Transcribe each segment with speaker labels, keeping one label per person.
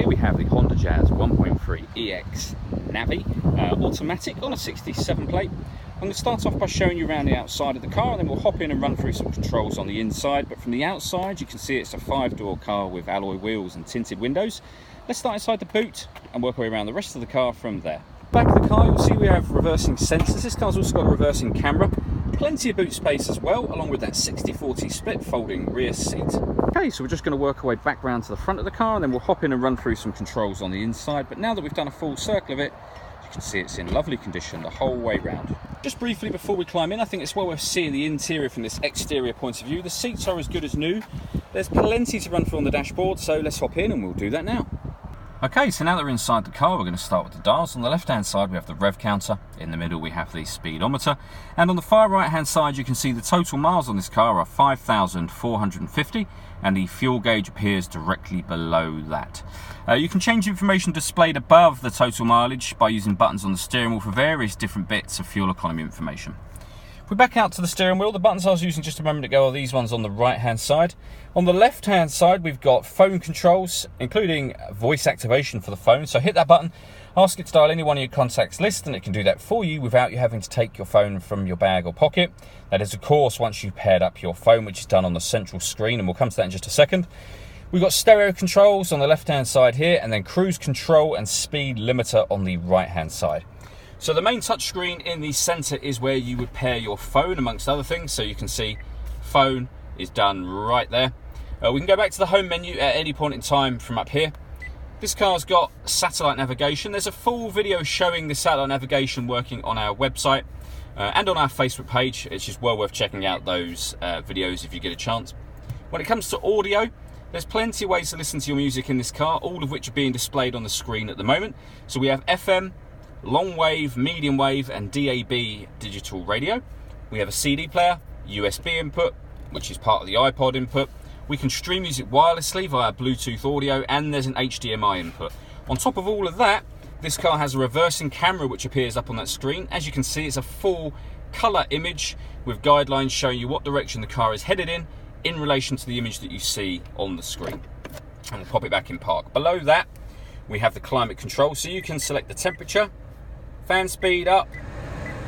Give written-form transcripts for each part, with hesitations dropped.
Speaker 1: here we have the Honda Jazz 1.3 EX Navi, automatic on a 67 plate. I'm going to start off by showing you around the outside of the car, and then we'll hop in and run through some controls on the inside. But from the outside you can see it's a 5-door car with alloy wheels and tinted windows. Let's start inside the boot and work our way around the rest of the car from there. Back of the car you'll see we have reversing sensors. This car's also got a reversing camera. Plenty of boot space as well, along with that 60-40 split folding rear seat. Okay, so we're just going to work our way back round to the front of the car, and then we'll hop in and run through some controls on the inside. But now that we've done a full circle of it, you can see it's in lovely condition the whole way round. Just briefly before we climb in, I think it's well worth seeing the interior from this exterior point of view. The seats are as good as new. There's plenty to run through on the dashboard, so let's hop in and we'll do that now. Okay, so now that we're inside the car, we're going to start with the dials. On the left-hand side, we have the rev counter. In the middle, we have the speedometer. And on the far right-hand side, you can see the total miles on this car are 5,450, and the fuel gauge appears directly below that. You can change information displayed above the total mileage by using buttons on the steering wheel for various different bits of fuel economy information. If we back out to the steering wheel, the buttons I was using just a moment ago are these ones on the right-hand side. On the left-hand side, we've got phone controls, including voice activation for the phone. So hit that button, ask it to dial any one of your contacts list, and it can do that for you without you having to take your phone from your bag or pocket. That is, of course, once you've paired up your phone, which is done on the central screen, and we'll come to that in just a second. We've got stereo controls on the left-hand side here, and then cruise control and speed limiter on the right-hand side. So the main touchscreen in the centre is where you would pair your phone, amongst other things. So you can see phone is done right there. We can go back to the home menu at any point in time from up here. This car's got satellite navigation. There's a full video showing the satellite navigation working on our website and on our Facebook page. It's just well worth checking out those videos if you get a chance. When it comes to audio, there's plenty of ways to listen to your music in this car, all of which are being displayed on the screen at the moment. So we have FM, long wave, medium wave and DAB digital radio. We have a CD player, USB input, which is part of the iPod input. We can stream music wirelessly via Bluetooth audio, and there's an HDMI input. On top of all of that, this car has a reversing camera which appears up on that screen. As you can see, it's a full colour image with guidelines showing you what direction the car is headed in relation to the image that you see on the screen. And we'll pop it back in park. Below that, we have the climate control, so you can select the temperature, fan speed up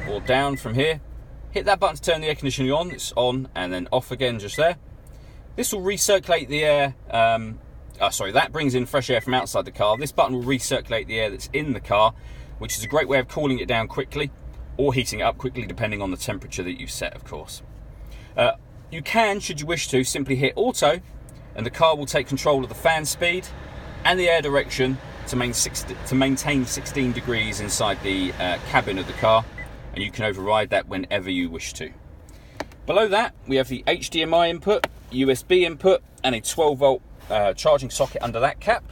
Speaker 1: or down from here. Hit that button to turn the air conditioning on. It's on and then off again just there. This will recirculate the air. That brings in fresh air from outside the car. This button will recirculate the air that's in the car, which is a great way of cooling it down quickly or heating it up quickly, depending on the temperature that you set, of course. You can, should you wish to, simply hit auto, and the car will take control of the fan speed and the air direction to maintain 16 degrees inside the cabin of the car, and you can override that whenever you wish to. Below that, we have the HDMI input, USB input, and a 12-volt charging socket under that cap.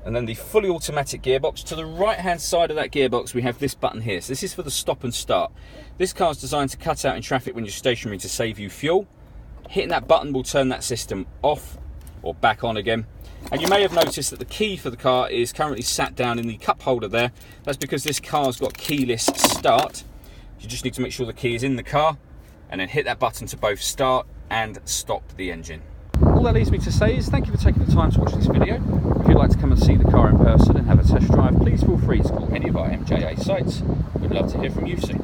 Speaker 1: And then the fully automatic gearbox. To the right-hand side of that gearbox, we have this button here. So this is for the stop and start. This car is designed to cut out in traffic when you're stationary to save you fuel. Hitting that button will turn that system off or back on again. And you may have noticed that the key for the car is currently sat down in the cup holder there. That's because this car's got keyless start. You just need to make sure the key is in the car and then hit that button to both start and stop the engine. All that leaves me to say is thank you for taking the time to watch this video. If you'd like to come and see the car in person and have a test drive, please feel free to call any of our MJA sites. We'd love to hear from you soon.